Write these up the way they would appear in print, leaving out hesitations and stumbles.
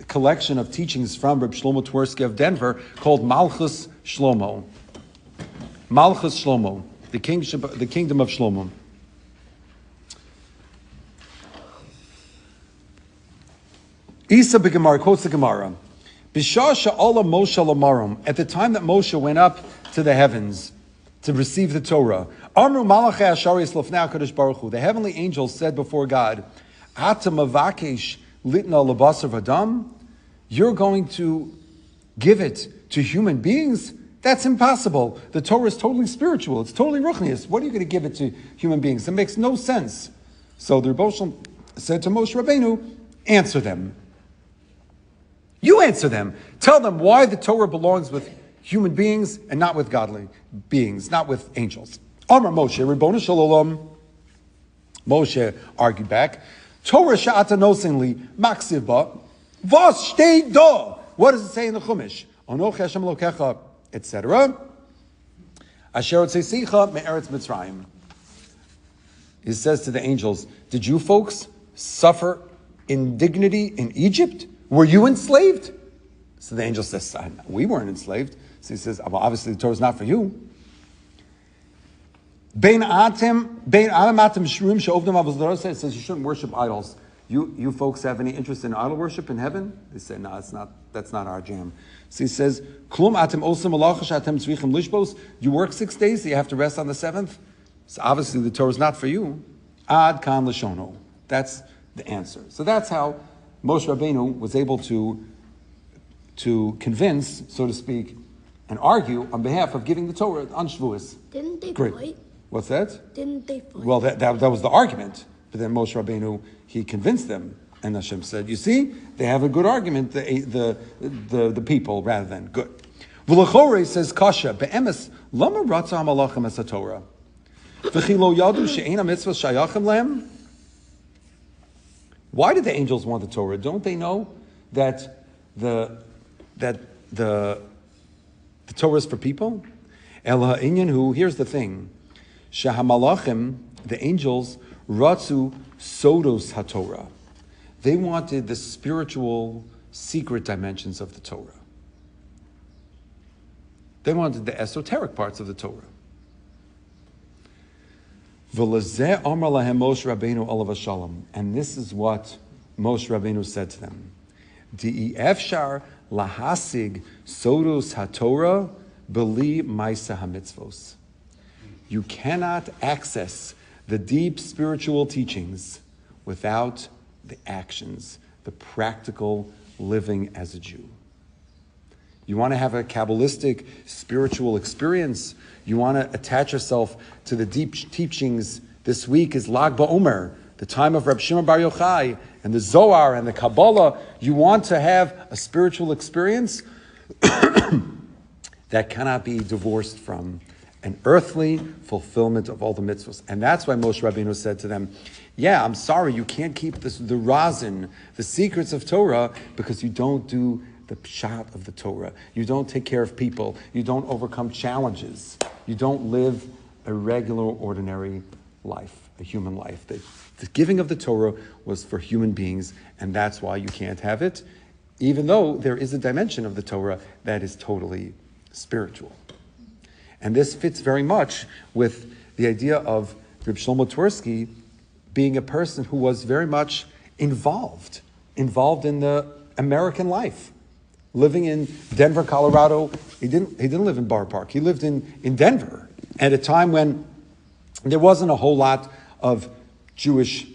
collection of teachings from Rabbi Shlomo of Denver called Malchus Shlomo. Malchus Shlomo, the kingdom of Shlomo. Isa b'Gemara quotes the Gemara. B'shah she'ola Moshe lamarom. At the time that Moshe went up to the heavens to receive the Torah, Amru malachei asharis lefnei HaKadosh Baruch Hu. The heavenly angels said before God, Ata mavakesh litna lebasar v'adam. You're going to give it to human beings? That's impossible. The Torah is totally spiritual. It's totally ruchnius. What are you going to give it to human beings? It makes no sense. So the Rebbe Shalom said to Moshe Rabbeinu, answer them. You answer them. Tell them why the Torah belongs with human beings and not with godly beings, not with angels. Amar Moshe, Ribono Shel Olam. Moshe argued back. Torah she'ata nosen li maksiv ba vos shtei do. What does it say in the Chumash? Anochi Hashem Elokecha, etc. Asher otzeisecha me'eretz Mitzrayim. He says to the angels, did you folks suffer indignity in Egypt? Were you enslaved? So the angel says, we weren't enslaved. So he says, well, obviously the Torah is not for you. It says you shouldn't worship idols. You folks have any interest in idol worship in heaven? They say, no, that's not our jam. So he says, you work 6 days, so you have to rest on the seventh? So obviously the Torah is not for you. Ad kan l'shono. That's the answer. So that's how Moshe Rabbeinu was able to convince, so to speak, and argue on behalf of giving the Torah on Shavuos. Didn't they Great. fight? What's that? Didn't they fight? Well, that was the argument. But then Moshe Rabbeinu, he convinced them. And Hashem said, you see, they have a good argument, the people, rather than good. V'lachorei says, Kasha, be'emes, lama ratza ha'malachim es ha'Torah. V'chi lo yadu she'ein ha'mitzvos shayachim lehem. Why did the angels want the Torah? Don't they know that the Torah is for people? El ha'inyan hu, here's the thing. Shahamalachim, the angels, ratzu sodos haTorah. They wanted the spiritual, secret dimensions of the Torah. They wanted the esoteric parts of the Torah. V'lezeh amar lahem Moshe Rabbeinu olav hashalom. And this is what Moshe Rabbeinu said to them. Di'i efshar lahasig sodos haTorah beli maisa hamitzvos. You cannot access the deep spiritual teachings without the actions, the practical living as a Jew. You want to have a Kabbalistic spiritual experience? You want to attach yourself to the deep teachings? This week is Lag BaOmer, the time of Reb Shimon Bar Yochai, and the Zohar and the Kabbalah. You want to have a spiritual experience that cannot be divorced from an earthly fulfillment of all the mitzvos. And that's why Moshe Rabbeinu said to them, yeah, I'm sorry, you can't keep the razin, the secrets of Torah, because you don't do the pshat of the Torah. You don't take care of people. You don't overcome challenges. You don't live a regular, ordinary life, a human life. The giving of the Torah was for human beings, and that's why you can't have it, even though there is a dimension of the Torah that is totally spiritual. And this fits very much with the idea of Reb Shlomo Twersky being a person who was very much involved in the American life. Living in Denver, Colorado, he didn't live in Bar Park. He lived in Denver at a time when there wasn't a whole lot of Jewish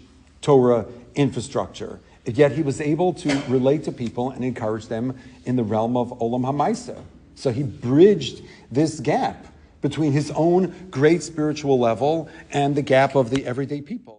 Torah infrastructure. Yet he was able to relate to people and encourage them in the realm of Olam HaMaisa. So he bridged this gap between his own great spiritual level and the gap of the everyday people.